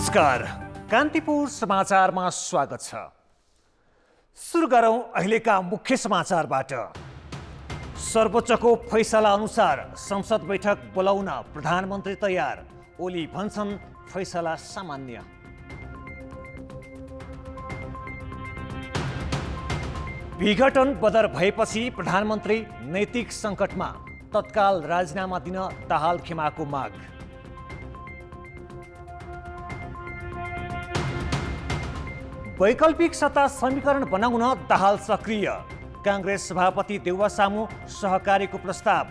नमस्कार, कान्तिपुर समाचारमा स्वागत छ। सुरु गरौं अहिलेका मुख्य समाचारबाट। सर्वोच्चको फैसला अनुसार संसद बैठक बोलाउन प्रधानमन्त्री तयार, ओली भन्छन् फैसला सामान्य। विघटन बदर भएपछि प्रधानमन्त्री नैतिक सङ्कटमा, तत्काल राजीनामा दिन दाहाल खेमाको माग। वैकल्पिक सत्ता समीकरण बनाउन दाहाल सक्रिय, काङ्ग्रेस सभापति देउवा सामु सहकारीको प्रस्ताव,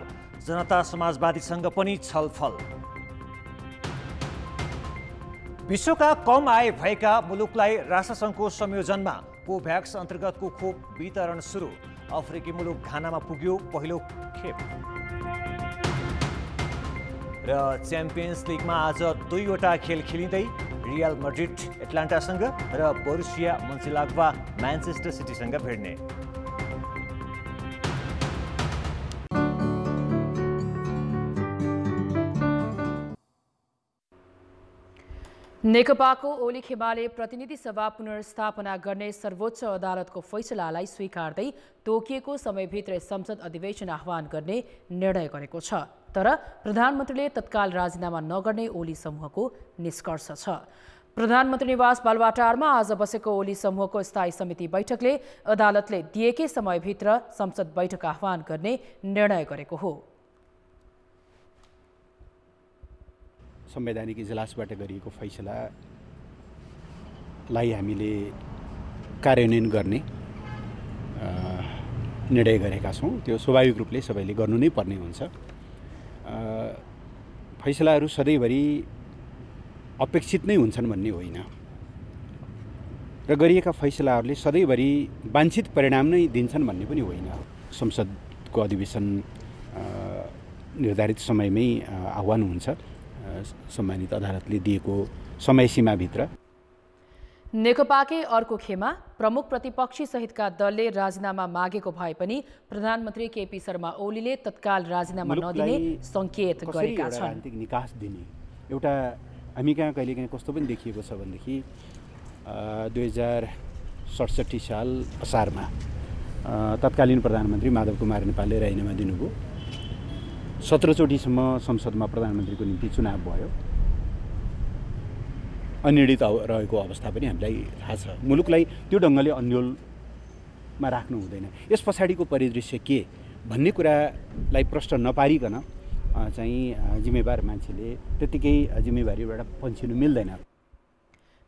जनता समाजवादीसँग पनि छलफल। विश्वका कम आय भएका मुलुकलाई राष्ट्रसङ्घको संयोजनमा कोभ्याक्स अन्तर्गतको खोप वितरण सुरु, अफ्रिकी मुलुक घानामा पुग्यो पहिलो खेप। र च्याम्पियन्स लिगमा आज दुईवटा खेल खेलिँदै, रियल मैड्रिड एटलान्टासँग र बोरुसिया मन्चेन्ग्लाडबा म्यानचेस्टर सिटीसँग भिड्ने। नेकपाको ओली खेमाले प्रतिनिधि सभा पुनर्स्थापना गर्ने सर्वोच्च अदालतको फैसलालाई स्वीकार्दै तोकिएको समयभित्र संसद अधिवेशन आह्वान गर्ने निर्णय गरेको छ। तर प्रधानमन्त्रीले तत्काल राजीनामा नगर्ने ओली समूहको निष्कर्ष छ। प्रधानमन्त्री निवास बालुवाटारमा आज बसेको ओली समूहको स्थायी समिति बैठकले अदालतले दिएकै समयभित्र संसद बैठक आह्वान गर्ने निर्णय गरेको हो। संवैधानिक इजलासबाट गरिएको फैसलालाई हामीले कार्यान्वयन गर्ने निर्णय गरेका छौँ। त्यो स्वाभाविक रूपले सबैले गर्नु नै पर्ने हुन्छ। फैसलाहरू सधैँभरि अपेक्षित नै हुन्छन् भन्ने होइन र गरिएका फैसलाहरूले सधैँभरि वाञ्छित परिणाम नै दिन्छन् भन्ने पनि होइन। संसदको अधिवेशन निर्धारित समयमै आह्वान हुन्छ सम्मानित अदालतले दिएको समय सीमाभित्र। नेकपाकै अर्को खेमा प्रमुख प्रतिपक्षी सहितका दलले राजीनामा मागेको भए पनि प्रधानमन्त्री केपी शर्मा ओलीले तत्काल राजीनामा नदिने सङ्केत गरेका छन्। राजनीतिक निकास दिने एउटा हामी कहाँ कहिलेकाहीँ कस्तो पनि देखिएको छ भनेदेखि 2067 साल असारमा तत्कालीन प्रधानमन्त्री माधव कुमार नेपालले राजीनामा दिनुभयो। 17 चोटिसम्म संसदमा प्रधानमन्त्रीको निम्ति चुनाव भयो। अनिर्णित रहेको अवस्था पनि हामीलाई थाहा छ। मुलुकलाई त्यो ढङ्गले अन्योलमा राख्नु हुँदैन। यस पछाडिको परिदृश्य के भन्ने कुरालाई प्रश्न नपारिकन चाहिँ जिम्मेवार मान्छेले त्यतिकै जिम्मेवारीबाट पन्छिनु मिल्दैन।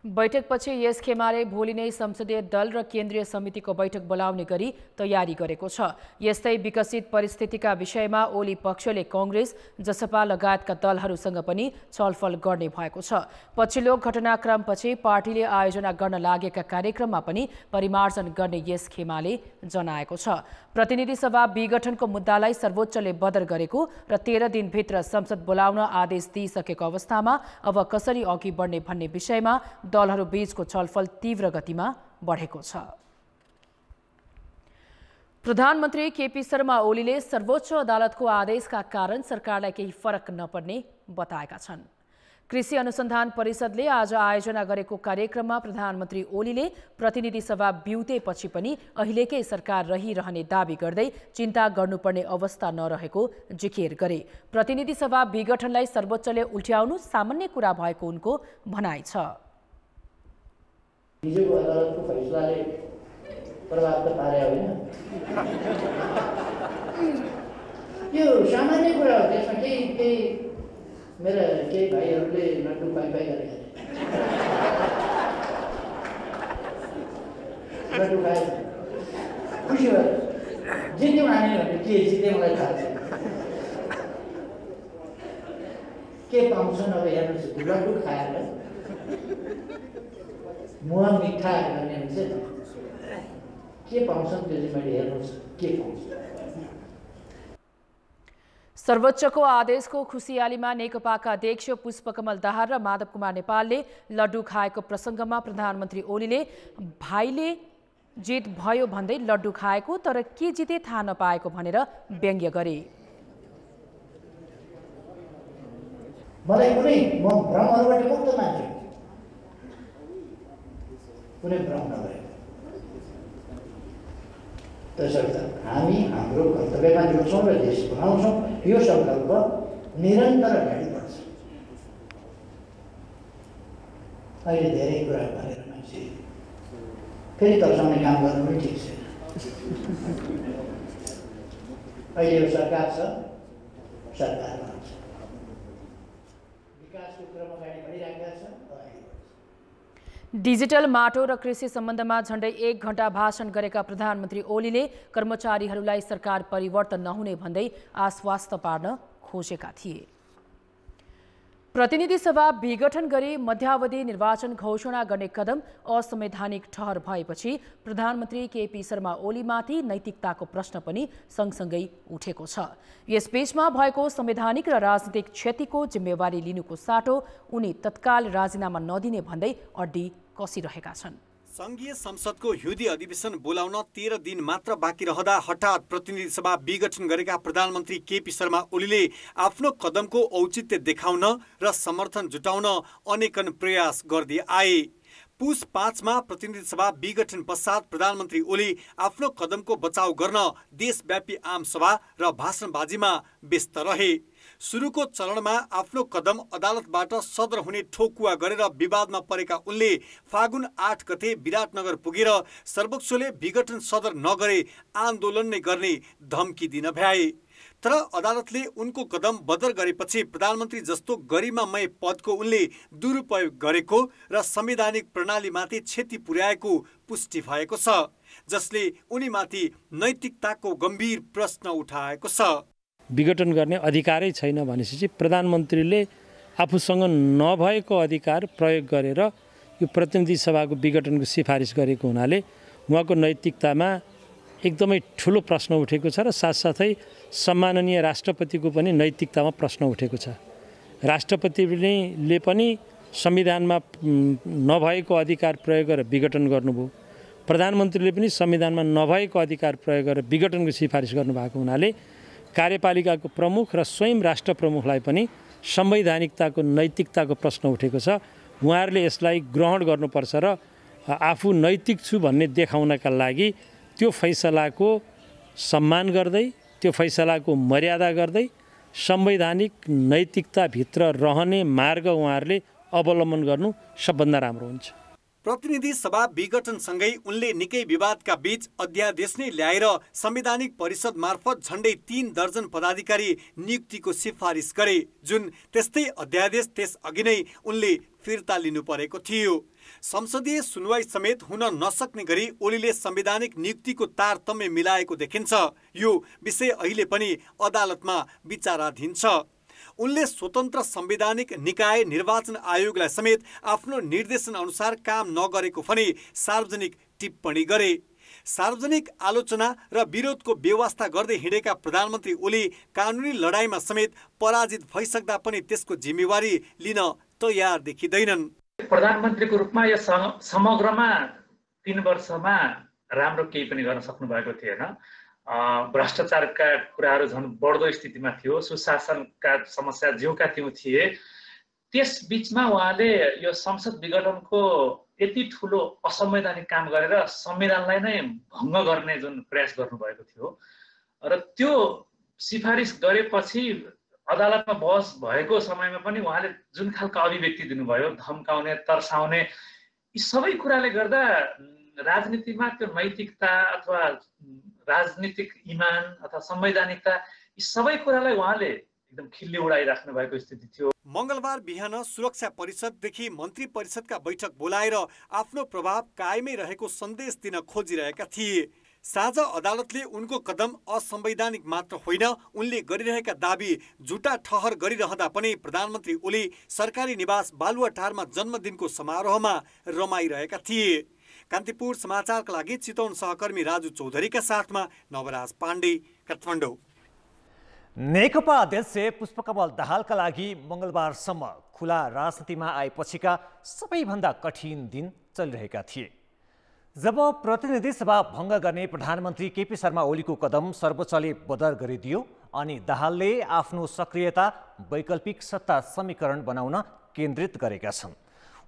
बैठकपछि यस खेमाले भोलि नै संसदीय दल र केन्द्रीय समितिको बैठक बोलाउने गरी तयारी गरेको छ। यस्तै विकसित परिस्थितिका विषयमा ओली पक्षले कांग्रेस, जसपा लगायतका दलहरूसँग पनि छलफल गर्ने भएको छ। पछिल्लो घटनाक्रमपछि पार्टीले आयोजना गर्न लागेका कार्यक्रममा पनि परिमार्जन गर्ने यस खेमाले जनाएको छ। प्रतिनिधि सभा विघटनको मुद्दालाई सर्वोच्चले बदर गरेको र 13 दिनभित्र संसद बोलाउन आदेश दिइसकेको अवस्थामा अब कसरी अघि बढ्ने भन्ने विषयमा दलहरू बीचको छलफल तीव्र गतिमा बढेको छ। प्रधानमन्त्री केपी शर्मा ओलीले सर्वोच्च अदालतको आदेशका कारण सरकारलाई केही फरक नपर्ने बताएका छन्। कृषि अनुसन्धान परिषदले आज आयोजना गरेको कार्यक्रममा प्रधानमन्त्री ओलीले प्रतिनिधि सभा बिउतेपछि पनि अहिलेकै सरकार रहिरहने दावी गर्दै चिन्ता गर्नुपर्ने अवस्था नरहेको जिकिर गरे। प्रतिनिधि सभा विघटनलाई सर्वोच्चले उल्ट्याउनु सामान्य कुरा भएको उनको भनाइ छ। हिजोको अदालतको फैसलाले प्रभाव त पारे होइन, यो सामान्य कुरा हो। त्यसमा केही मेरा केही भाइहरूले लड्डु पाइ गरेका लड्डु खाए खुसी भयो। जित्यौँ हामी भने के जित्ने मलाई थाहा छैन। के पाउँछन् अब हेर्नुहोस्, लड्डु खाएर मुहा मिठा गर्ने हुन्छ के पाउँछन् त्यो चाहिँ मैले हेर्नुहोस् के पाउँछ। सर्वोच्चको आदेशको खुसियालीमा नेकपाका अध्यक्ष पुष्पकमल दाहाल र माधव कुमार नेपालले लड्डु खाएको प्रसङ्गमा प्रधानमन्त्री ओलीले भाइले जित भयो भन्दै लड्डु खाएको तर के जिते थाहा नपाएको भनेर व्यङ्ग्य गरे। मलाई कुनै म भ्रमहरूबाट मुक्त मान्छु। कुनै भ्रम नभएको। त्यसर्थ हामी हाम्रो कर्तव्यमा जुट्छौँ र देश बनाउँछौँ। यो सङ्कल्प निरन्तर अगाडि बढ्छ। अहिले धेरै कुरा गरेर मान्छे फेरि तर्साउने काम गर्नु पनि ठिक छैन। अहिले यो सरकार छ, सरकार बनाउँछ, विकासको क्रम अगाडि बढिरहेका छ। डिजिटल माटो र कृषि सम्बन्धमा झण्डै 1 घण्टा भाषण गरेका प्रधानमन्त्री ओलीले कर्मचारीहरूलाई सरकार परिवर्तन नहुने भन्दै आश्वस्त पार्न खोजेका थिए। प्रतिनिधि सभा विघटन गरी मध्यावधि निर्वाचन घोषणा गर्ने कदम असंवैधानिक ठहर भएपछि प्रधानमन्त्री केपी शर्मा ओलीमाथि नैतिकताको प्रश्न पनि सँगसँगै उठेको छ। यसबीचमा भएको संवैधानिक र राजनीतिक क्षतिको जिम्मेवारी लिनुको साटो उनी तत्काल राजीनामा नदिने भन्दै अड्डी कसिरहेका छन्। संघीय संसदको हिउँदी अधिवेशन बोलाउन 13 दिन मात्र बाँकी रहँदा हठात प्रतिनिधि सभा विघटन गरेका प्रधानमन्त्री केपी शर्मा ओलीले आफ्नो कदमको औचित्य देखाउन र समर्थन जुटाउन अनेकन प्रयास गर्दै आए। पुस 5 मा प्रतिनिधि सभा विघटन पश्चात प्रधानमन्त्री ओली आफ्नो कदमको बचाउ गर्न देशव्यापी आम सभा र भाषणबाजीमा व्यस्त रहे। सुरुको चरणमा आफ्नो कदम अदालतबाट सदर हुने ठोकुवा गरेर विवादमा परेका उनले फागुन 8 गते विराटनगर पुगेर सर्वोच्चले विघटन सदर नगरे आन्दोलन नै गर्ने धम्की दिन भ्याए। तर अदालतले उनको कदम बदर गरेपछि प्रधानमन्त्री जस्तो गरिमामय पदको उनले दुरुपयोग गरेको र संवैधानिक प्रणालीमाथि क्षति पुर्याएको पुष्टि भएको छ, जसले उनीमाथि नैतिकताको गम्भीर प्रश्न उठाएको छ। विघटन गर्ने अधिकारै छैन भनेपछि प्रधानमन्त्रीले आफूसँग नभएको अधिकार प्रयोग गरेर यो प्रतिनिधि सभाको विघटनको सिफारिस गरेको हुनाले उहाँको नैतिकतामा एकदमै ठुलो प्रश्न उठेको छ र साथसाथै सम्माननीय राष्ट्रपतिको पनि नैतिकतामा प्रश्न उठेको छ। राष्ट्रपतिले पनि संविधानमा नभएको अधिकार प्रयोग गरेर विघटन गर्नुभयो, प्रधानमन्त्रीले पनि संविधानमा नभएको अधिकार प्रयोग गरेर विघटनको सिफारिस गर्नुभएको हुनाले कार्यपालिकाको प्रमुख र स्वयं राष्ट्र प्रमुखलाई पनि संवैधानिकताको नैतिकताको प्रश्न उठेको छ। उहाँहरूले यसलाई ग्रहण गर्नुपर्छ र आफू नैतिक छु भन्ने देखाउनका लागि त्यो फैसलाको सम्मान गर्दै, त्यो फैसलाको मर्यादा गर्दै संवैधानिक नैतिकताभित्र रहने मार्ग उहाँहरूले अवलम्बन गर्नु सबभन्दा राम्रो हुन्छ। प्रतिनिधि सभा विघटनसँगै उनले निकै विवादका बीच अध्यादेश नै ल्याएर संवैधानिक परिषद मार्फत झण्डै 3 दर्जन पदाधिकारी नियुक्तिको सिफारिस गरे, जुन त्यस्तै अध्यादेश त्यसअघि नै उनले फिर्ता लिनु परेको थियो। संसदीय सुनवाई समेत हुन नसक्ने गरी ओलीले संवैधानिक नियुक्तिको तारतम्य मिलाएको देखिन्छ। यो विषय अहिले पनि अदालतमा विचाराधीन छ। उनले स्वतन्त्र संवैधानिक निकाय निर्वाचन आयोगलाई समेत आफ्नो निर्देशन अनुसार काम नगरेको पनि सार्वजनिक टिप्पणी गरे। सार्वजनिक आलोचना र विरोधको व्यवस्था गर्दै हिँडेका प्रधानमन्त्री ओली कानुनी लडाईँमा समेत पराजित भइसक्दा पनि त्यसको जिम्मेवारी लिन तयार देखिँदैनन्। प्रधानमन्त्रीको रूपमा यो समग्रमा 3 वर्षमा राम्रो केही पनि गर्न सक्नु भएको थिएन। भ्रष्टाचारका कुराहरू झन् बढ्दो स्थितिमा थियो, सुशासनका समस्या ज्यूका त्यौं थिए। त्यस बीचमा उहाँले यो संसद विघटनको यति ठुलो असंवैधानिक काम गरेर संविधानलाई नै भङ्ग गर्ने जुन प्रयास गर्नुभएको थियो र त्यो सिफारिस गरेपछि अदालतमा बहस भएको समयमा पनि उहाँले जुन खालको अभिव्यक्ति दिनुभयो, धम्काउने, तर्साउने, यी सबै कुराले गर्दा राजनीतिमा त्यो नैतिकता अथवा राजनीतिक इमान अथवा संवैधानिकता यी सबै कुरालाई उहाँले एकदम खिल्ली उडाइराख्नु भएको स्थिति थियो। मंगलबार बिहान सुरक्षा परिषददेखि मन्त्री परिषदका बैठक बोलाएर आफ्नो प्रभाव कायमै रहेको सन्देश दिन खोजिरहेका थिए। साँझ अदालतले उनको कदम असंवैधानिक मात्र होइन, उनले गरिरहेका दाबी झुटा ठहर गरिरहँदा पनि प्रधानमन्त्री ओली सरकारी निवास बालुवाटारमा जन्मदिनको समारोहमा रमाइरहेका थिए। कान्तिपुर समाचारका लागि चितवन सहकर्मी राजु चौधरीका साथमा नवराज पाण्डे, काठमाडौँ। नेकपा अध्यक्ष पुष्पकमल दाहालका लागि मंगलबारसम्म खुला राजनीतिमा आएपछिका सबैभन्दा कठिन दिन चलिरहेका थिए। जब प्रतिनिधि सभा भङ्ग गर्ने प्रधानमन्त्री केपी शर्मा ओलीको कदम सर्वोच्चले बदर गरिदियो अनि दाहालले आफ्नो सक्रियता वैकल्पिक सत्ता समीकरण बनाउन केन्द्रित गरेका छन्।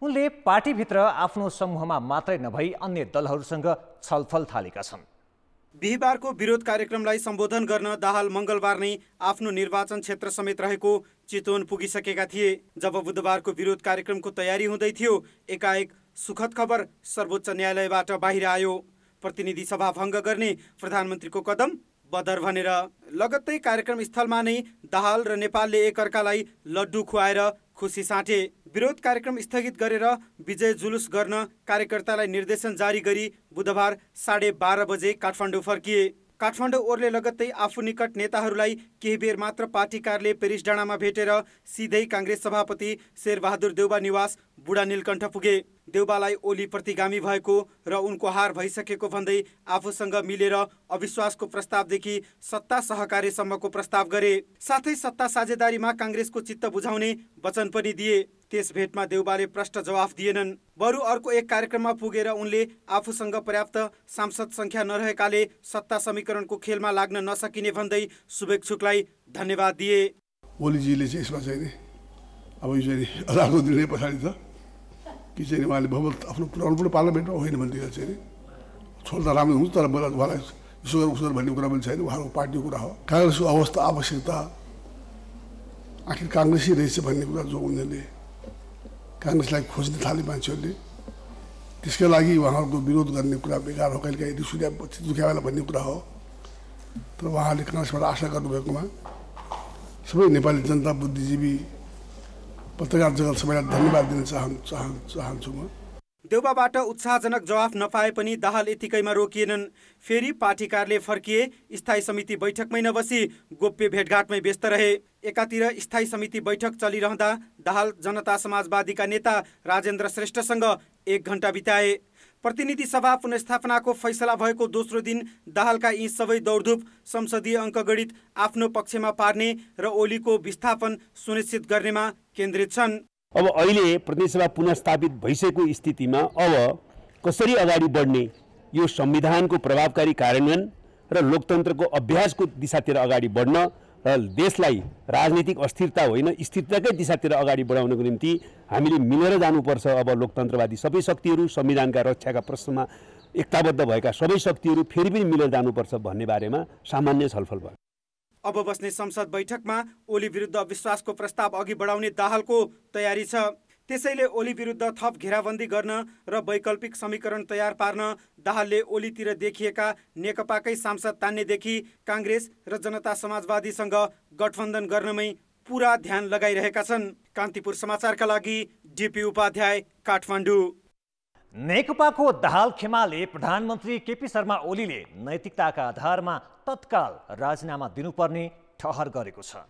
उनले पार्टीभित्र आफ्नो समूहमा मात्रै नभई अन्य दलहरूसँग छलफल थालेका छन्। बिहिबारको विरोध कार्यक्रमलाई सम्बोधन गर्न दाहाल मङ्गलबार नै आफ्नो निर्वाचन क्षेत्र समेत रहेको चितवन पुगिसकेका थिए। जब बुधबारको विरोध कार्यक्रमको तयारी हुँदै थियो, एकाएक सुखद खबर सर्वोच्च न्यायालयबाट बाहिर आयो। प्रतिनिधि सभा भङ्ग गर्ने प्रधानमन्त्रीको कदम बदर भनेर। लगत्तै कार्यक्रम स्थलमा नै दाहाल र नेपालले एकअर्कालाई लड्डु खुवाएर खुसी साटे। विरोध कार्यक्रम स्थगित गरेर विजय जुलुस गर्न कार्यकर्तालाई निर्देशन जारी गरी बुधबार 12:30 बजे काठमाडौँ फर्किए। काठमाडौँ ओर्ले लगत्तै आफू निकट नेताहरूलाई केही बेर मात्र पार्टी कार्यालय पेरिस डाँडामा भेटेर सिधै काङ्ग्रेस सभापति शेरबहादुर देउबा निवास बुढा नीलकण्ठ पुगे। देउबालाई ओली प्रतिगामी भएको र उनको हार भइसकेको भन्दै आफूसँग मिलेर अविश्वासको प्रस्तावदेखि सत्ता सहकार्यसम्मको प्रस्ताव गरे। साथै सत्ता साझेदारीमा काङ्ग्रेसको चित्त बुझाउने वचन पनि दिए। त्यस भेटमा देउबाले प्रष्ट जवाफ दिएनन्। बरु अर्को एक कार्यक्रममा पुगेर उनले आफूसँग पर्याप्त सांसद सङ्ख्या नरहेकाले सत्ता समीकरणको खेलमा लाग्न नसकिने भन्दै शुभेच्छुकलाई धन्यवाद दिए। ओलीजीले चाहिँ यसमा चाहिँ अब यो चाहिँ अदालतको निर्णय पछाडि छ कि चाहिँ उहाँले बहुमत आफ्नो पुऱ्याउनु पनि पार्लियामेन्टमा होइन भनेर चाहिँ छोड्दा राम्रो हुन्छ, तर मलाई उहाँलाई यसो गर उसो गर भन्ने कुरा पनि छैन। उहाँको पार्टीको कुरा हो। काङ्ग्रेसको अवस्था आवश्यकता आखिर काङ्ग्रेसै रहेछ भन्ने कुरा जो उनीहरूले काङ्ग्रेसलाई खोज्न थाले मान्छेहरूले, त्यसका लागि उहाँहरूको विरोध गर्ने कुरा बेकार हो। कहिले काहीँ रिस दुख्या बेला भन्ने कुरा हो। तर उहाँहरूले काङ्ग्रेसबाट आशा गर्नुभएकोमा सबै नेपाली जनता, बुद्धिजीवी, पत्रकार जगत सबैलाई धन्यवाद दिन चाहन्छु म। देउबाबाट उत्साहजनक जवाफ नपाए पनि दाहाल यतिकैमा रोकिएनन्। फेरि पार्टी कार्यालय फर्किए। स्थायी समिति बैठकमै नबसी गोप्य भेटघाटमै व्यस्त रहे। एकातिर स्थायी समिति बैठक चलिरहँदा दाहाल जनता समाजवादीका नेता राजेन्द्र श्रेष्ठसँग 1 घण्टा बिताए। प्रतिनिधि सभा पुनर्स्थापनाको फैसला भएको दोस्रो दिन दाहालका यी सबै दौडधुप संसदीय अङ्कगणित आफ्नो पक्षमा पार्ने र ओलीको विस्थापन सुनिश्चित गर्नेमा केन्द्रित छन्। अब अहिले प्रतिनिधि सभा पुनर्स्थापित भइसकेको स्थितिमा अब कसरी अगाडि बढ्ने, यो संविधानको प्रभावकारी कार्यान्वयन र लोकतन्त्रको अभ्यासको दिशातिर अगाडि बढ्न र देशलाई राजनीतिक अस्थिरता होइन स्थिरताकै दिशातिर अगाडि बढाउनको निम्ति हामीले मिलेर जानुपर्छ। अब लोकतन्त्रवादी सबै शक्तिहरू, संविधानका रक्षाका प्रश्नमा एकताबद्ध भएका सबै शक्तिहरू फेरि पनि मिलेर जानुपर्छ भन्ने बारेमा सामान्य छलफल भयो। अब बस्ने संसद बैठकमा ओली विरुद्ध अविश्वासको प्रस्ताव अघि बढाउने दाहालको तयारी छ। त्यसैले ओली विरुद्ध थप घेराबन्दी गर्न र वैकल्पिक समीकरण तयार पार्न दाहालले ओलीतिर देखिएका नेकपाकै सांसद तान्नेदेखि काङ्ग्रेस र जनता समाजवादीसँग गठबन्धन गर्नमै पुरा ध्यान लगाइरहेका छन्। कान्तिपुर समाचारका लागि डिपी उपाध्याय, काठमाडौँ। नेकपाको दाहाल खेमाले प्रधानमन्त्री केपी शर्मा ओलीले नैतिकताका आधारमा तत्काल राजीनामा दिनुपर्ने ठहर गरेको छ।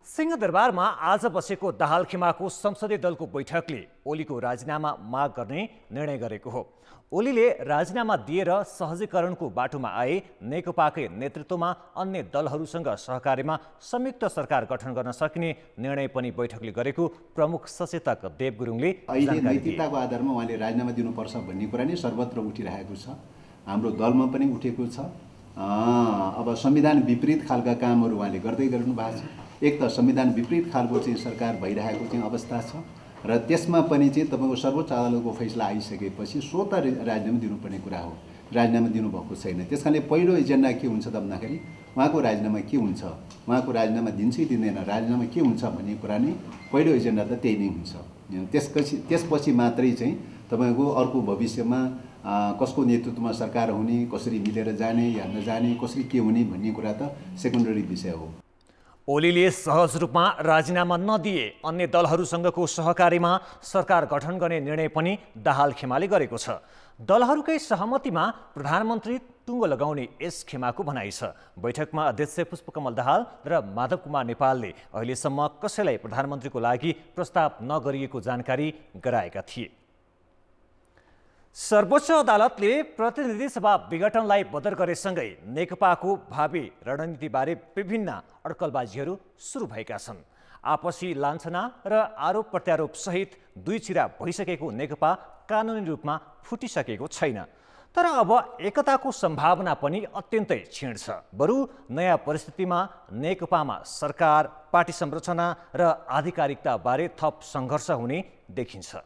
सिंहदरबारमा आज बसेको दाहाल खेमाको संसदीय दलको बैठकले ओलीको राजीनामा माग गर्ने निर्णय गरेको हो। ओलीले राजीनामा दिएर सहजीकरणको बाटोमा आए नेकपाकै नेतृत्वमा अन्य दलहरूसँग सहकार्यमा संयुक्त सरकार गठन गर्न सकिने निर्णय पनि बैठकले गरेको प्रमुख सचेतक देव गुरुङले अहिले नैतिकताको आधारमा उहाँले राजीनामा दिनुपर्छ भन्ने कुरा नै सर्वत्र उठिरहेको छ। हाम्रो दलमा पनि उठेको छ। अब संविधान विपरीत खालका कामहरू उहाँले गर्दै गर्नु भएको छ। एक त संविधान विपरीत खालको चाहिँ सरकार भइरहेको चाहिँ अवस्था छ र त्यसमा पनि चाहिँ तपाईँको सर्वोच्च अदालतको फैसला आइसकेपछि स्वत राजीनामा दिनुपर्ने कुरा हो। राजीनामा दिनुभएको छैन। त्यस कारणले पहिलो एजेन्डा के हुन्छ त भन्दाखेरि उहाँको राजीनामा के हुन्छ, उहाँको राजीनामा दिन्छ कि दिँदैन, राजीनामा के हुन्छ भन्ने कुरा नै पहिलो एजेन्डा त त्यही नै हुन्छ। त्यसपछि मात्रै चाहिँ तपाईँको अर्को भविष्यमा कसको नेतृत्वमा सरकार हुने, कसरी मिलेर जाने या नजाने, कसरी के हुने भन्ने कुरा त सेकेन्डरी विषय हो। ओलीले सहज रूपमा राजीनामा नदिए अन्य दलहरूसँगको सहकार्यमा सरकार गठन गर्ने निर्णय पनि दाहाल खेमाले गरेको छ। दलहरूकै सहमतिमा प्रधानमन्त्री टुङ्गो लगाउने यस खेमाको भनाइ छ। बैठकमा अध्यक्ष पुष्पकमल दाहाल र माधव कुमार नेपालले अहिलेसम्म कसैलाई प्रधानमन्त्रीको लागि प्रस्ताव नगरिएको जानकारी गराएका थिए। सर्वोच्च अदालतले प्रतिनिधि सभा विघटनलाई बदर गरेसँगै नेकपाको भावी रणनीतिबारे विभिन्न अड्कलबाजीहरू सुरु भएका छन्। आपसी लान्छना र आरोप प्रत्यारोप सहित दुई चिरा भइसकेको नेकपा कानुनी रूपमा फुटिसकेको छैन। तर अब एकताको सम्भावना पनि अत्यन्तै क्षीण छ। बरु नयाँ परिस्थितिमा नेकपामा सरकार, पार्टी संरचना र आधिकारिकताबारे थप सङ्घर्ष हुने देखिन्छ।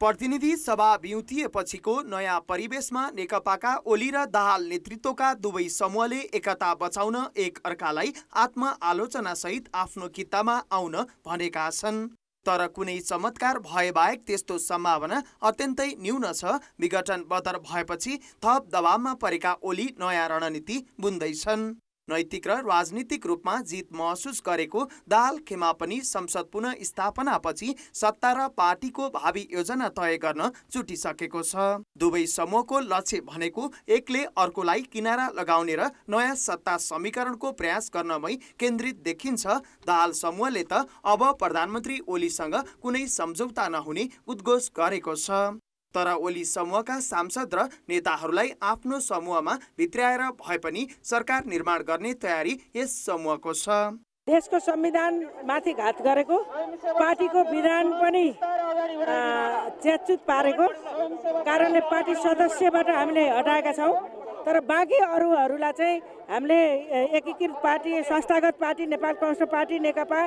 प्रतिनिधि सभा बिउतिएपछिको नयाँ परिवेशमा नेकपाका ओली र दाहाल नेतृत्वका दुवै समूहले एकता बचाउन एक अर्कालाई आत्मआलोचनासहित आफ्नो कित्तामा आउन भनेका छन्। तर कुनै चमत्कार भए बाहेक त्यस्तो सम्भावना अत्यन्तै न्यून छ। विघटन बदर भएपछि थप दबावमा परेका ओली नयाँ रणनीति बुन्दैछन्। नैतिक र राजनीतिक रूपमा जित महसुस गरेको दाहाल खेमा पनि संसद पुनः स्थापनापछि सत्ता र पार्टीको भावी योजना तय गर्न जुटिसकेको छ। दुवै समूहको लक्ष्य भनेको एकले अर्कोलाई किनारा लगाउने र नयाँ सत्ता समीकरणको प्रयास गर्नमै केन्द्रित देखिन्छ। दाहाल समूहले त अब प्रधानमन्त्री ओलीसँग कुनै सम्झौता नहुने उद्घोष गरेको छ। तर ओली समूहका सांसद र नेताहरूलाई आफ्नो समूहमा भित्र्याएर भए पनि सरकार निर्माण गर्ने तयारी यस समूहको छ। देशको संविधान माथि घात गरेको, पार्टीको विधान पनि च्यातचुत पारेको कारणले पार्टी सदस्यबाट हामीले हटाएका छौँ। तर बाँकी अरूहरूलाई चाहिँ हामीले एकीकृत पार्टी, संस्थागत पार्टी, नेपाल कम्युनिस्ट पार्टी, नेकपा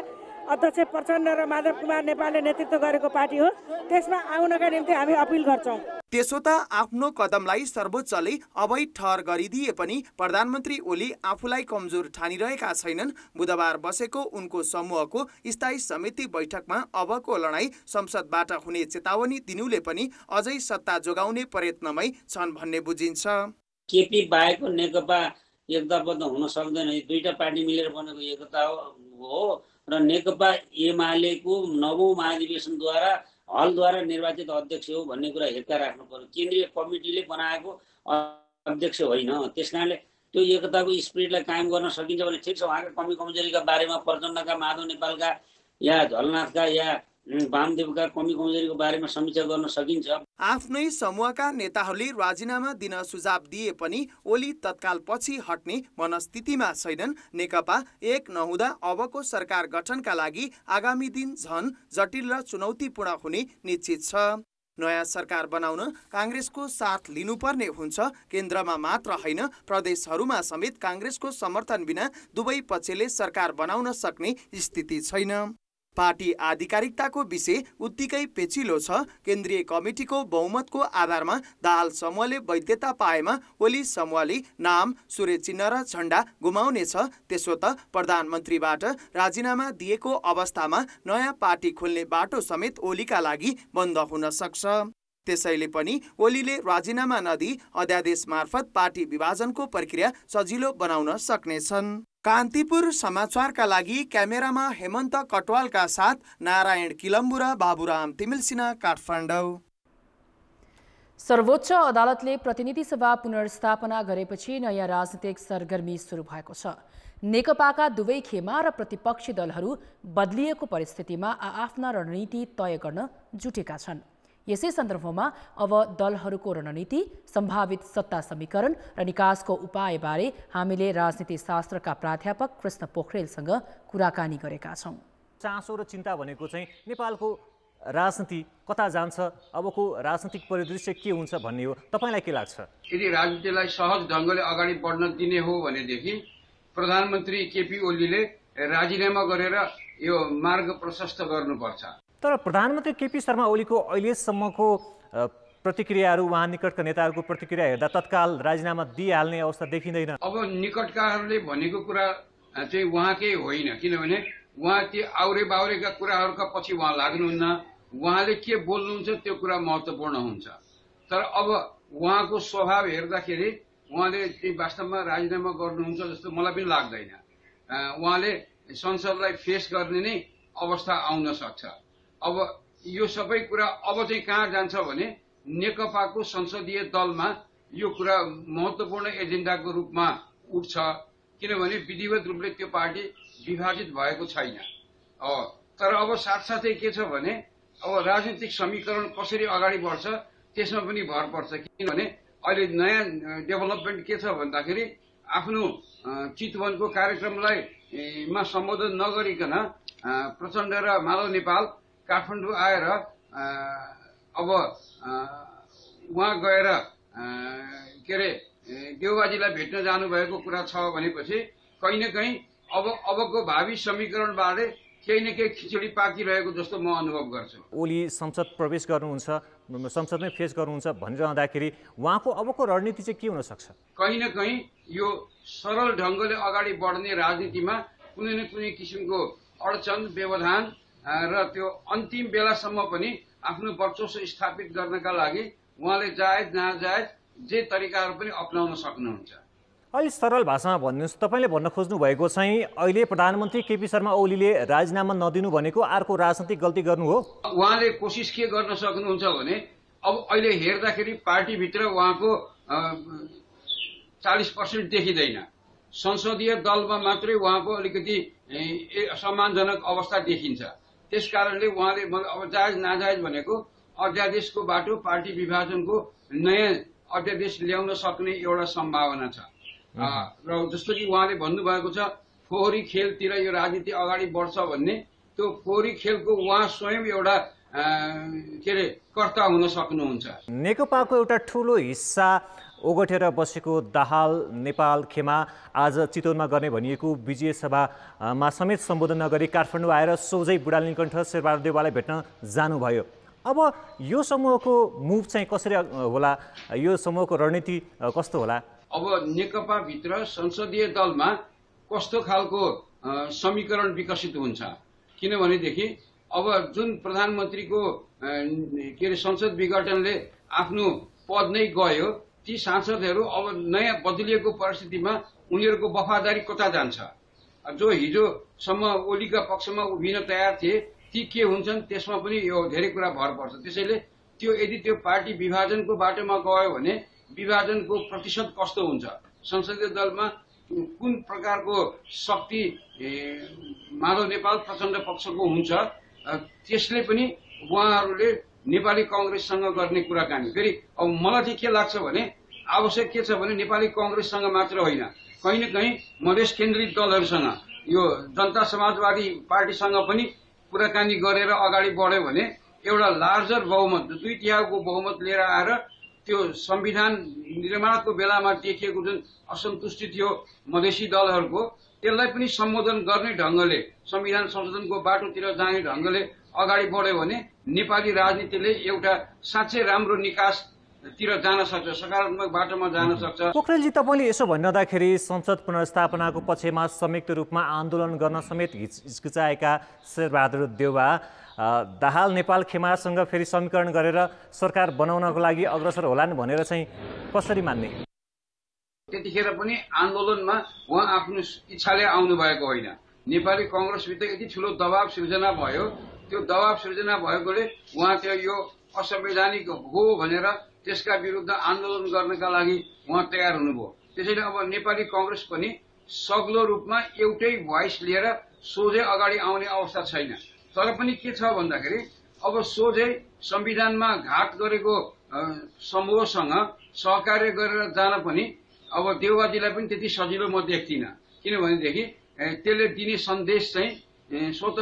अध्यक्ष प्रचण्ड र माधव कुमार नेपालले नेतृत्व गरेको पार्टी हो, त्यसमा आउनका निम्ति हामी अपिल गर्छौँ। त्यसो त आफ्नो कदमलाई सर्वोच्चले अवैध ठहर गरिदिए पनि प्रधानमन्त्री ओली आफूलाई कमजोर ठानिरहेका छैनन्। बुधबार बसेको उनको समूहको स्थायी समिति बैठकमा अबको लडाईँ संसदबाट हुने चेतावनी दिनुले पनि अझै सत्ता जोगाउने प्रयत्नमै छन् भन्ने बुझिन्छ। केपी बाहेकको नेकपा एकताबद्ध हुन सक्दैन। दुईटा पार्टी मिलेर बनेको एकता हो र नेकपा एमालेको 9औं महाधिवेशनद्वारा हलद्वारा निर्वाचित अध्यक्ष हो भन्ने कुरा हेरका राख्नु पर्यो। केन्द्रीय कमिटीले बनाएको अध्यक्ष होइन। त्यसकारणले त्यो एकताको स्पिरिटलाई कायम गर्न सकिन्छ भने ठिक छ। उहाँका कमी कमजोरीका बारेमा प्रचण्डका, माधव नेपालका या झलनाथका या वामदेवका कमी कमजोरीको बारेमा समीक्षा गर्न सकिन्छ। आफ्नै समूहका नेताहरूले राजीनामा दिन सुझाव दिए पनि ओली तत्काल पछि हट्ने मनस्थितिमा छैनन्। नेकपा एक नहुँदा अबको सरकार गठनका लागि आगामी दिन झन जटिल र चुनौतीपूर्ण हुने निश्चित छ। नयाँ सरकार बनाउन काङ्ग्रेसको साथ लिनुपर्ने हुन्छ। केन्द्रमा मात्र होइन, प्रदेशहरूमा समेत काङ्ग्रेसको समर्थन बिना दुवै पक्षले सरकार बनाउन सक्ने स्थिति छैन। पार्टी आधिकारिकताको विषय उत्तिकै पेचिलो छ। केन्द्रीय कमिटीको बहुमतको आधारमा दाहाल समूहले वैधता पाएमा ओली समूहले नाम, सूर्य चिन्ह र झण्डा गुमाउनेछ। त्यसो त प्रधानमन्त्रीबाट राजीनामा दिएको अवस्थामा नयाँ पार्टी खोल्ने बाटो समेत ओलीका लागि बन्द हुन सक्छ। त्यसैले पनि ओलीले राजीनामा नदिई अध्यादेश मार्फत पार्टी विभाजनको प्रक्रिया सजिलो बनाउन सक्नेछन्। कान्तिपुर समाचारका लागि क्यामेरामा हेमन्त कटवालका साथ नारायण किलम्बु र बाबुराम तिमिल सिन्हा, काठमाडौँ। सर्वोच्च अदालतले प्रतिनिधि सभा पुनर्स्थापना गरेपछि नयाँ राजनीतिक सरगर्मी सुरु भएको छ। नेकपाका दुवै खेमा र प्रतिपक्षी दलहरू बदलिएको परिस्थितिमा आआफ्ना रणनीति तय गर्न जुटेका छन्। यसै सन्दर्भमा अब दलहरूको रणनीति, सम्भावित सत्ता समीकरण र निकासको उपायबारे हामीले राजनीति शास्त्रका प्राध्यापक कृष्ण पोखरेलसँग कुराकानी गरेका छौँ। चासो र चिन्ता भनेको चाहिँ नेपालको राजनीति कता जान्छ, अबको राजनीतिक परिदृश्य के हुन्छ भन्ने हो। तपाईँलाई के लाग्छ? यदि राजनीतिलाई सहज ढङ्गले अगाडि बढ्न दिने हो भनेदेखि प्रधानमन्त्री केपी ओलीले राजीनामा गरेर यो मार्ग प्रशस्त गर्नुपर्छ। तर प्रधानमन्त्री केपी शर्मा ओलीको अहिलेसम्मको प्रतिक्रियाहरू, उहाँ निकटका नेताहरूको प्रतिक्रिया हेर्दा तत्काल राजीनामा दिइहाल्ने अवस्था देखिँदैन। अब निकटकाहरूले भनेको कुरा चाहिँ उहाँकै होइन, किनभने उहाँ ती आउरे बाउरेका कुराहरूका पछि उहाँ लाग्नुहुन्न। उहाँले के बोल्नुहुन्छ त्यो कुरा महत्त्वपूर्ण हुन्छ। तर अब उहाँको स्वभाव हेर्दाखेरि उहाँले वास्तवमा राजीनामा गर्नुहुन्छ जस्तो मलाई पनि लाग्दैन। उहाँले संसदलाई फेस गर्ने नै अवस्था आउन सक्छ। अब यो सबै कुरा अब चाहिँ कहाँ जान्छ भने नेकपाको संसदीय दलमा यो कुरा महत्त्वपूर्ण एजेन्डाको रूपमा उठ्छ, किनभने विधिवत रूपले त्यो पार्टी विभाजित भएको छैन। तर अब साथसाथै के छ भने अब राजनीतिक समीकरण कसरी अगाडि बढ्छ त्यसमा पनि भर पर्छ। किनभने अहिले नयाँ डेभलपमेन्ट के छ भन्दाखेरि आफ्नो चितवनको कार्यक्रमलाई मा सम्बोधन नगरिकन प्रचण्ड र माधव नेपाल काठमाडौँ आएर अब उहाँ गएर के अरे देउबाजीलाई भेट्न जानुभएको कुरा छ भनेपछि कहीँ न कहीँ अबको भावी समीकरणबाट केही न केही खिचडी पाकिरहेको जस्तो म अनुभव गर्छु। ओली संसद प्रवेश गर्नुहुन्छ, संसदमै फेस गर्नुहुन्छ भनिरहँदाखेरि उहाँको अबको रणनीति चाहिँ के हुन सक्छ? कहीँ न कहीँ यो सरल ढङ्गले अगाडि बढ्ने राजनीतिमा कुनै न कुनै किसिमको अडचन व्यवधान र त्यो अन्तिम बेलासम्म पनि आफ्नो वर्चस्व स्थापित गर्नका लागि उहाँले जायज नाजायज जे तरिकाहरू पनि अपनाउन सक्नुहुन्छ। अलि सरल भाषामा भन्नुहोस्, तपाईँले भन्न खोज्नु भएको चाहिँ अहिले प्रधानमन्त्री केपी शर्मा ओलीले राजीनामा नदिनु भनेको अर्को राजनीतिक गल्ती गर्नु हो? उहाँले कोसिस के गर्न सक्नुहुन्छ भने अब अहिले हेर्दाखेरि पार्टीभित्र उहाँको 40% देखिँदैन। संसदीय दलमा मात्रै उहाँको अलिकति सम्मानजनक अवस्था देखिन्छ। त्यस कारणले उहाँले अब जायज नाजायज भनेको अध्यादेशको बाटो पार्टी विभाजनको नयाँ अध्यादेश ल्याउन सक्ने एउटा सम्भावना छ। र जस्तो कि उहाँले भन्नुभएको छ फोहोरी खेलतिर यो राजनीति अगाडि बढ्छ भन्ने, त्यो फोहोरी खेलको उहाँ स्वयं एउटा के अरे कर्ता हुन सक्नुहुन्छ। नेकपाको एउटा ठूलो हिस्सा ओगटेर बसेको दाहाल नेपाल खेमा आज चितवनमा गर्ने भनिएको विजय सभामा समेत सम्बोधन नगरी काठमाडौँ आएर सोझै बुढाल नीलकण्ठ शेरबहादुर देउवालाई भेट्न जानुभयो। अब यो समूहको मुभ चाहिँ कसरी होला? यो समूहको रणनीति कस्तो होला? अब नेकपाभित्र संसदीय दलमा कस्तो खालको समीकरण विकसित हुन्छ? किनभनेदेखि अब जुन प्रधानमन्त्रीको के अरे संसद विघटनले आफ्नो पद नै गयो, ती सांसदहरू अब नयाँ बदलिएको परिस्थितिमा उनीहरूको वफादारी कता जान्छ? जो हिजोसम्म ओलीका पक्षमा उभिन तयार थिए ती के हुन्छन् त्यसमा पनि यो धेरै कुरा भर पर्छ। त्यसैले त्यो यदि त्यो पार्टी विभाजनको बाटोमा गयो भने विभाजनको प्रतिशत कस्तो हुन्छ, संसदीय दलमा कुन प्रकारको शक्ति माधव नेपाल प्रचण्ड पक्षको हुन्छ, त्यसले पनि उहाँहरूले नेपाली कांग्रेससँग गर्ने कुराकानी। फेरि अब मलाई चाहिँ के लाग्छ भने आवश्यक के छ भने नेपाली कांग्रेससँग मात्र होइन, कहीँ न कहीँ मधेस केन्द्रित दलहरूसँग यो जनता समाजवादी पार्टीसँग पनि कुराकानी गरेर अगाडि बढ्यो भने एउटा लार्जर बहुमत 2/3 बहुमत लिएर आएर त्यो संविधान निर्माणको बेलामा देखिएको जुन असन्तुष्टि थियो मधेसी दलहरूको त्यसलाई पनि सम्बोधन गर्ने ढङ्गले संविधान संशोधनको बाटोतिर जाने ढङ्गले अगाडि बढ्यो भने नेपाली राजनीतिले एउटा साँच्चै राम्रो निकासतिर जान सक्छ, सकारात्मक बाटोमा जान सक्छ। पोखरेलजी, तपाईँले यसो भनिरहँदाखेरि संसद पुनर्स्थापनाको पक्षमा संयुक्त रूपमा आन्दोलन गर्न समेत हिचकिचाएका शेरबहादुर देउवा दाहाल नेपाल खेमासँग फेरि समीकरण गरेर सरकार बनाउनको लागि अग्रसर होलान् भनेर चाहिँ कसरी मान्ने? त्यतिखेर पनि आन्दोलनमा उहाँ आफ्नो इच्छाले आउनु भएको होइन। नेपाली कांग्रेसभित्र यति ठूलो दबाव सृजना भयो, त्यो दबाव सृजना भएकोले उहाँ त्यो यो असंवैधानिक हो भनेर त्यसका विरुद्ध आन्दोलन गर्नका लागि उहाँ तयार हुनुभयो। त्यसैले अब नेपाली कांग्रेस पनि सग्लो रूपमा एउटै भोइस लिएर सोझै अगाडि आउने अवस्था छैन। तर पनि के छ भन्दाखेरि अब सोझै संविधानमा घात गरेको समूहसँग सहकार्य गरेर जान पनि अब देउवाजीलाई पनि त्यति सजिलो म देख्दिनँ। किनभनेदेखि त्यसले दिने सन्देश चाहिँ स्वत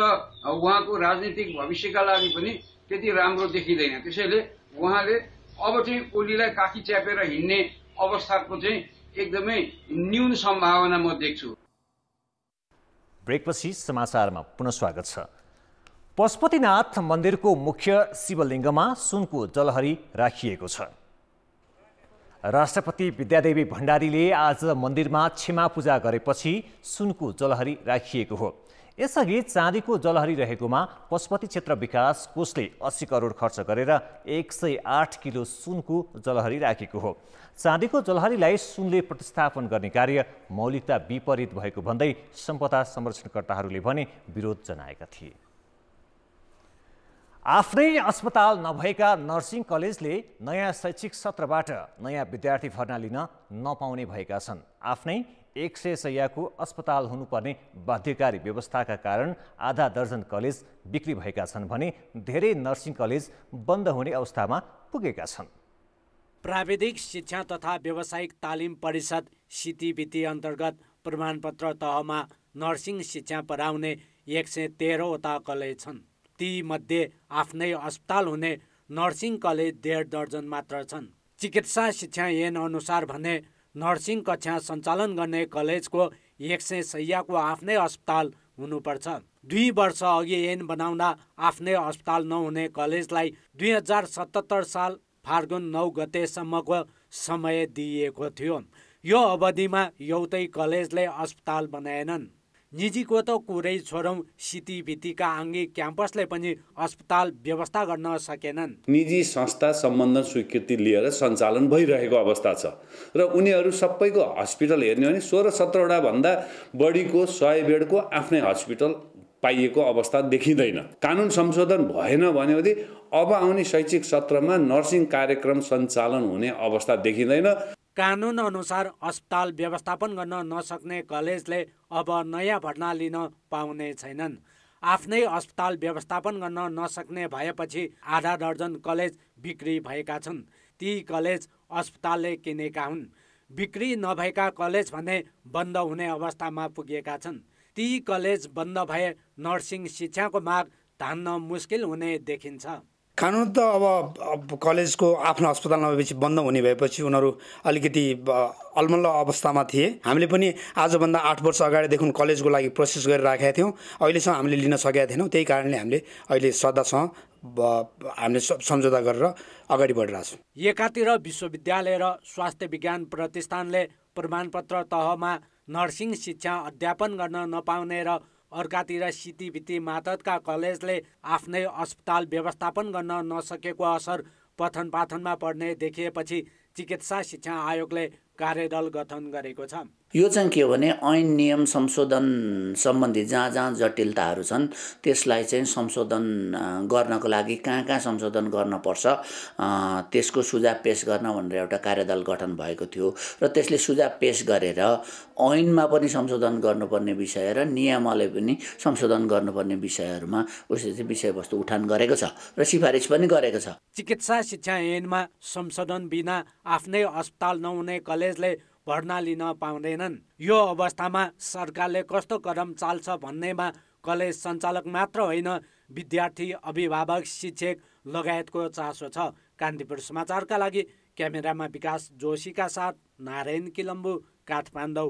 उहाँको राजनीतिक भविष्यका लागि पनि त्यति राम्रो देखिँदैन। त्यसैले उहाँले अब चाहिँ ओलीलाई काखी च्यापेर हिँड्ने अवस्थाको चाहिँ एकदमै न्यून सम्भावना म देख्छु। ब्रेकपछि समाचारमा पुनः स्वागत छ। पशुपतिनाथ मन्दिरको मुख्य शिवलिङ्गमा सुनको जलहरी राखिएको छ। राष्ट्रपति विद्यादेवी भण्डारीले आज मन्दिरमा क्षमा पूजा गरेपछि सुनको जलहरी राखिएको हो। यसअघि चाँदीको जलहरी रहेकोमा पशुपति क्षेत्र विकास कोषले 80 करोड खर्च गरेर 108 किलो सुनको जलहरी राखेको हो। चाँदीको जलहरीलाई सुनले प्रतिस्थापन गर्ने कार्य मौलिकता विपरीत भएको भन्दै सम्पदा संरक्षणकर्ताहरूले भने विरोध जनाएका थिए। आफ्नै अस्पताल नभएका नर्सिङ कलेजले नयाँ शैक्षिक सत्रबाट नयाँ विद्यार्थी भर्ना लिन नपाउने भएका छन्। आफ्नै 100 शैय्याको अस्पताल हुनुपर्ने बाध्यकारी व्यवस्थाका कारण आधा दर्जन कलेज बिक्री भएका छन् भने धेरै नर्सिङ कलेज बन्द हुने अवस्थामा पुगेका छन्। प्राविधिक शिक्षा तथा व्यावसायिक तालिम परिषद सिटिबिटी अन्तर्गत प्रमाणपत्र तहमा नर्सिङ शिक्षा पढाउने 113वटा कलेज छन्। ती मध्ये आफ्नै अस्पताल हुने नर्सिङ कलेज 1.5 दर्जन मात्र छन्। चिकित्सा शिक्षा ऐन अनुसार भने नर्सिङ कक्षा सञ्चालन गर्ने कलेजको 100 शैय्याको आफ्नै अस्पताल हुनुपर्छ। 2 वर्ष अघि ऐन बनाउँदा आफ्नै अस्पताल नहुने कलेजलाई 2077 साल फाल्गुन 9 गतेसम्मको समय दिइएको थियो। यो अवधिमा एउटै कलेजले अस्पताल बनाएनन्। निजीको त कुरै छोडौँ, सिटीभिटीका आङ्गिक क्याम्पसले पनि अस्पताल व्यवस्था गर्न सकेनन्। निजी संस्था सम्बन्धन स्वीकृति लिएर सञ्चालन भइरहेको अवस्था छ र उनीहरू सबैको हस्पिटल हेर्ने भने 16-17वटा भन्दा बढीको 100 बेडको आफ्नै हस्पिटल पाइएको अवस्था देखिँदैन। कानुन संशोधन भएन भने अब आउने शैक्षिक सत्रमा नर्सिङ कार्यक्रम सञ्चालन हुने अवस्था देखिँदैन। कानुन अनुसार अस्पताल व्यवस्थापन गर्न नसक्ने कलेजले अब नयाँ भर्ना लिन पाउने छैनन्। आफ्नै अस्पताल व्यवस्थापन गर्न नसक्ने भएपछि आधा दर्जन कलेज बिक्री भएका छन्। ती कलेज अस्पतालले किनेका हुन्। बिक्री नभएका कलेज भने बन्द हुने अवस्थामा पुगेका छन्। ती कलेज बन्द भए नर्सिङ शिक्षाको माग धान्न मुस्किल हुने देखिन्छ। कानुन त अब कलेजको आफ्नो अस्पताल नभएपछि बन्द हुने भएपछि उनीहरू अलिकति अलमल्ल अवस्थामा थिए। हामीले पनि आजभन्दा 8 वर्ष अगाडिदेखि कलेजको लागि प्रोसेस गरिराखेका थियौँ। अहिलेसम्म हामीले लिन सकेका थिएनौँ। त्यही कारणले हामीले अहिले श्रद्धासँग हामीले सम्झौता गरेर अगाडि बढिरहेका छौँ। एकातिर विश्वविद्यालय र स्वास्थ्य विज्ञान प्रतिष्ठानले प्रमाणपत्र तहमा नर्सिङ शिक्षा अध्यापन गर्न नपाउने र अर्कातिर सिटीभिटी मातहतका कलेजले आफ्नै अस्पताल व्यवस्थापन गर्न नसकेको असर पठन पाठनमा पर्ने देखिएपछि चिकित्सा शिक्षा आयोगले कार्यदल गठन गरेको छ। यो चाहिँ के हो भने ऐन नियम संशोधन सम्बन्धी जहाँ जहाँ जटिलताहरू छन् त्यसलाई चाहिँ संशोधन गर्नको लागि कहाँ कहाँ संशोधन गर्नुपर्छ त्यसको सुझाव पेश गर्न भनेर एउटा कार्यदल गठन भएको थियो र त्यसले सुझाव पेश गरेर ऐनमा पनि संशोधन गर्नुपर्ने विषय र नियमले पनि संशोधन गर्नुपर्ने विषयहरूमा उसले चाहिँ विषयवस्तु उठान गरेको छ र सिफारिस पनि गरेको छ। चिकित्सा शिक्षा ऐनमा संशोधन बिना आफ्नै अस्पताल नहुने कलेजले भर्ना लिन पाउँदैनन्। यो अवस्थामा सरकारले कस्तो कदम चाल्छ भन्नेमा कलेज सञ्चालक मात्र होइन, विद्यार्थी, अभिभावक, शिक्षक लगायतको चासो छ। कान्तिपुर समाचारका लागि क्यामेरामा विकास जोशीका साथ नारायण किलम्बु, काठमाडौँ।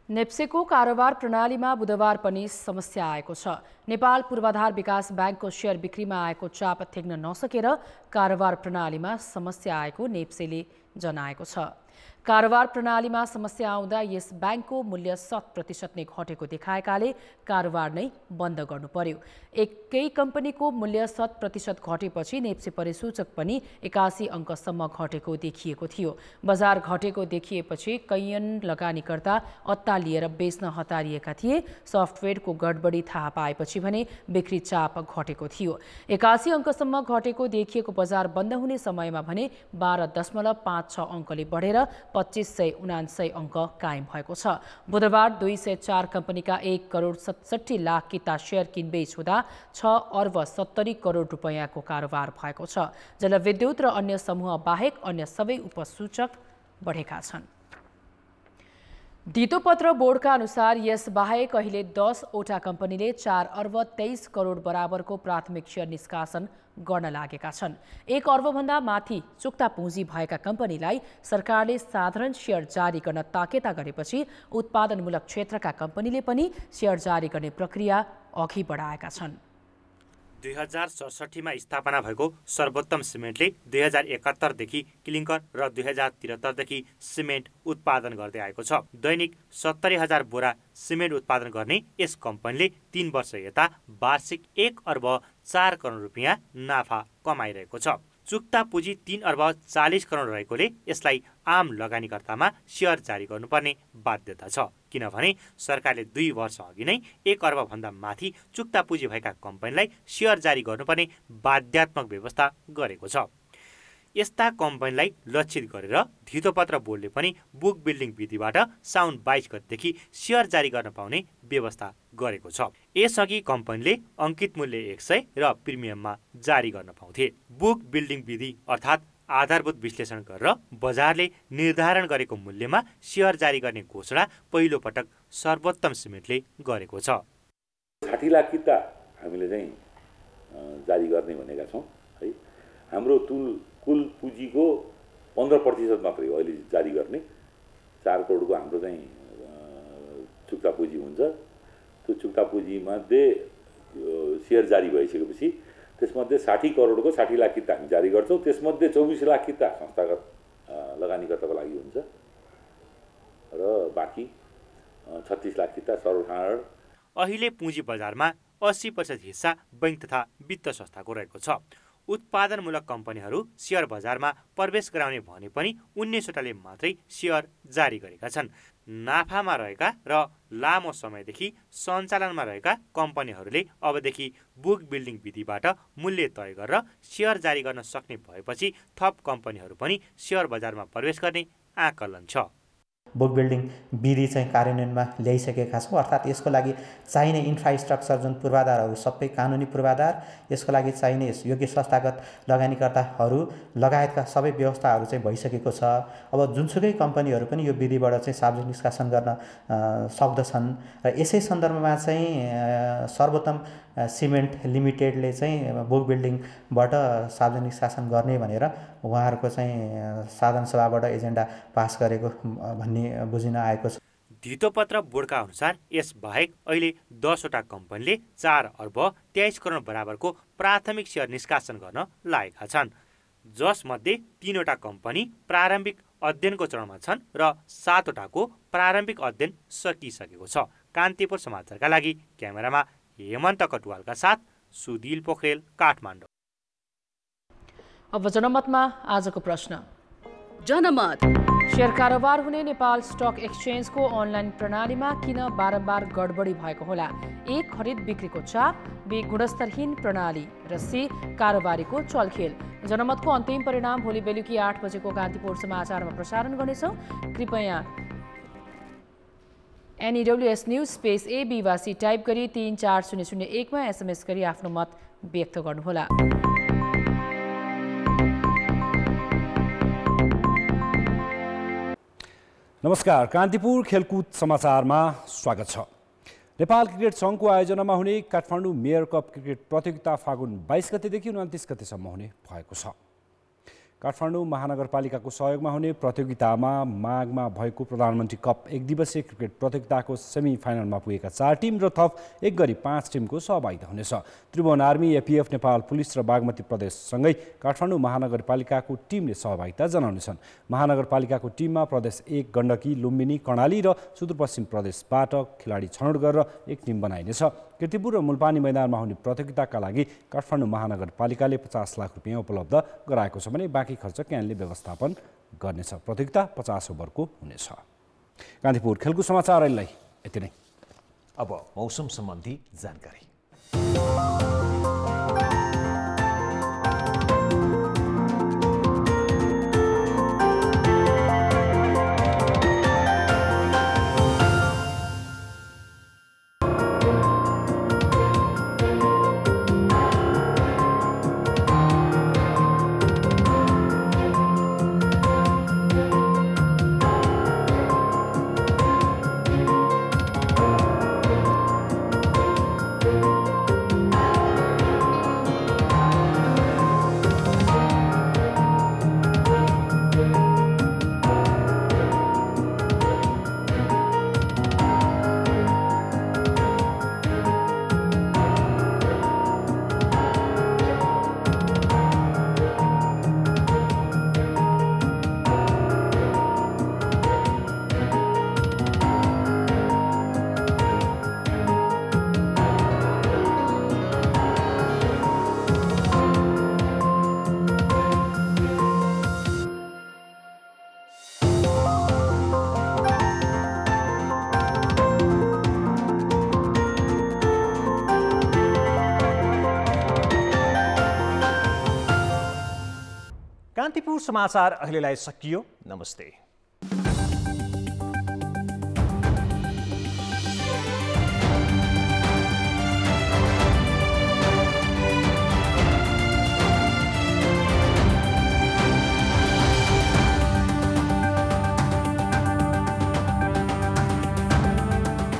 नेप्सेको कारोबार प्रणालीमा बुधबार पनि समस्या आएको छ। नेपाल पूर्वाधार विकास ब्याङ्कको सेयर बिक्रीमा आएको चाप थेग्न नसकेर कारोबार प्रणालीमा समस्या आएको नेप्सेले जनाएको छ। कारोबार प्रणालीमा समस्या आउँदा यस ब्याङ्कको मूल्य 100% नै घटेको देखाएकाले कारोबार नै बन्द गर्नु पर्यो। एकै कम्पनीको मूल्य 100% घटेपछि नेप्से परिसूचक पनि 81 अङ्कसम्म घटेको देखिएको थियो। बजार घटेको देखिएपछि कैयन लगानीकर्ता अत्तालिएर बेच्न हतारिएका थिए। सफ्टवेयरको गडबडी थाहा पाएपछि भने बिक्री चाप घटेको थियो। 81 अङ्कसम्म घटेको देखिएको बजार बन्द हुने समयमा भने 12.56 अङ्कले बढेर 2579 अङ्क कायम भएको छ। बुधबार 204 कम्पनीका 1 करोड 67 लाख किता सेयर किनबेच हुँदा 6 अर्ब 70 करोड रुपैयाँको कारोबार भएको छ। जलविद्युत र अन्य समूह बाहेक अन्य सबै उपसूचक बढेका छन्। धितोपत्र बोर्डका अनुसार यस बाहेक अहिले 10 वटा कम्पनीले 4 अर्ब 23 करोड बराबरको प्राथमिक सेयर निष्कासन गर्न लागेका छन्। 1 अर्बभन्दा माथि चुक्ता पुँजी भएका कम्पनीलाई सरकारले साधारण सेयर जारी गर्न ताकेता गरेपछि उत्पादनमूलक क्षेत्रका कम्पनीले पनि सेयर जारी गर्ने प्रक्रिया अघि बढाएका छन्। 2067 मा स्थापना भएको सर्वोत्तम सिमेन्टले 2071 देखि क्लिङ्कर र 2073 देखि सिमेन्ट उत्पादन गर्दै आएको छ। दैनिक 70,000 बोरा सिमेन्ट उत्पादन गर्ने यस कम्पनीले 3 वर्ष यता वार्षिक 1 अर्ब 4 करोड रुपियाँ नाफा कमाइरहेको छ। चुक्ता पुँजी 3 अर्ब 40 करोड रहेकोले यसलाई आम लगानीकर्तामा सेयर जारी गर्नुपर्ने बाध्यता छ, किनभने सरकारले 2 वर्ष अघि नै 1 अर्बभन्दा माथि चुक्ता पुँजी भएका कम्पनीलाई सेयर जारी गर्नुपर्ने बाध्यात्मक व्यवस्था गरेको छ। यस्ता कम्पनीलाई लक्षित गरेर धितोपत्र बोर्डले पनि बुक बिल्डिङ विधिबाट साउन 22 गतेदेखि सेयर जारी गर्न पाउने व्यवस्था गरेको छ। यसअघि कम्पनीले अङ्कित मूल्य 100 र प्रिमियममा जारी गर्न पाउँथे। बुक बिल्डिङ विधि अर्थात् आधारभूत विश्लेषण गरेर बजारले निर्धारण गरेको मूल्यमा सेयर जारी गर्ने घोषणा पहिलो पटक सर्वोत्तम सिमेन्टले गरेको छ। 60 लाख किता हामीले चाहिँ जारी गर्ने भनेका छौँ है। हाम्रो कुल पुँजीको 15% मात्रै हो अहिले जारी गर्ने। 4 करोडको हाम्रो चाहिँ चुक्ता पुँजी हुन्छ। त्यो चुक्ता पुँजीमध्ये सेयर जारी भइसकेपछि त्यसमध्ये 60 करोडको 60 लाख किता हामी जारी गर्छौँ। त्यसमध्ये 24 लाख किता संस्थागत लगानीकर्ताको लागि हुन्छ र बाँकी 36 लाख किता सर्वसाधारण। अहिले पुँजी बजारमा 80% हिस्सा बैंक तथा वित्त संस्थाको रहेको छ। उत्पादनमूलक कम्पनीहरू सेयर बजारमा प्रवेश गराउने भने पनि 19वटाले मात्रै सेयर जारी गरेका छन्। नाफामा रहेका र लामो समयदेखि सञ्चालनमा रहेका कम्पनीहरूले अबदेखि बुक बिल्डिङ विधिबाट मूल्य तय गरेर सेयर जारी गर्न सक्ने भएपछि थप कम्पनीहरू पनि सेयर बजारमा प्रवेश गर्ने आकलन छ। बुक बिल्डिङ विधि चाहिँ कार्यान्वयनमा ल्याइसकेका छौँ। अर्थात् यसको लागि चाहिने इन्फ्रास्ट्रक्चर जुन पूर्वाधारहरू सबै कानुनी पूर्वाधार, यसको लागि चाहिने योग्य संस्थागत लगानीकर्ताहरू लगायतका सबै व्यवस्थाहरू चाहिँ भइसकेको छ। अब जुनसुकै कम्पनीहरू पनि यो विधिबाट चाहिँ सार्वजनिक निष्कासन गर्न सक्दछन् र यसै सन्दर्भमा चाहिँ सर्वोत्तम सिमेन्ट लिमिटेडले चाहिँ बुक बिल्डिङबाट सार्वजनिक निष्कासन गर्ने भनेर उहाँहरूको चाहिँ साधारण सभाबाट एजेन्डा पास गरेको भन्ने बुझिन आएको छ। धितोपत्र बोर्डका अनुसार यसबाहेक अहिले 10वटा कम्पनीले 4 अर्ब 23 करोड बराबरको प्राथमिक सेयर निष्कासन गर्न लागेका छन्, जसमध्ये 3वटा कम्पनी प्रारम्भिक अध्ययनको चरणमा छन् र 7वटाको प्रारम्भिक अध्ययन सकिसकेको छ। कान्तिपुर समाचारका लागि क्यामेरामा हेमन्त कटुवालका साथ सुदिल पोखरेल, काठमाडौँ। अब जनमतमा आजको प्रश्न। जनमत शेयर कारोबार हुने नेपाल स्टक एक्सचेन्जको अनलाइन प्रणालीमा किन बारम्बार गडबडी भएको होला? ए. खरिद बिक्रीको चाप, बी. गुणस्तरहीन प्रणाली र सी. कारोबारीको चलखेल। जनमतको अन्तिम परिणाम भोलि बेलुकी 8 बजेको कान्तिपुर समाचारमा प्रसारण गर्नेछौँ। कृपया NEWS न्यूज स्पेस AB वा C टाइप गरी 34001 मा SMS गरी आफ्नो मत व्यक्त गर्नुहोला। नमस्कार, कान्तिपुर खेलकुद समाचारमा स्वागत छ। नेपाल क्रिकेट सङ्घको आयोजनामा हुने काठमाडौँ मेयर कप क्रिकेट प्रतियोगिता फागुन 22 गतेदेखि 29 गतेसम्म हुने भएको छ। काठमाडौँ महानगरपालिकाको सहयोगमा हुने प्रतियोगितामा माघमा भएको प्रधानमन्त्री कप 1 दिवसीय क्रिकेट प्रतियोगिताको सेमी फाइनलमा पुगेका 4 टिम र थप 1 गरी 5 टिमको सहभागिता हुनेछ। Tribhuvan army, APF Nepal police र बागमती प्रदेशसँगै काठमाडौँ महानगरपालिकाको टिमले सहभागिता जनाउनेछन्। महानगरपालिकाको टिममा प्रदेश 1 गण्डकी, लुम्बिनी, कर्णाली र सुदूरपश्चिम प्रदेशबाट खेलाडी छनौट गरेर एक टिम बनाइनेछ। कीर्तिपुर र मुलपानी मैदानमा हुने प्रतियोगिताका लागि काठमाडौँ महानगरपालिकाले 50 लाख रुपियाँ उपलब्ध गराएको छ भने बाँकी खर्च क्यानले व्यवस्थापन गर्नेछ। प्रतियोगिता 50 ओभरको हुनेछ। कान्तिपुर खेलकुद समाचार अहिले यति नै। अब मौसम सम्बन्धी जानकारी। कान्तिपुर समाचार अहिलेलाई सकियो। नमस्ते।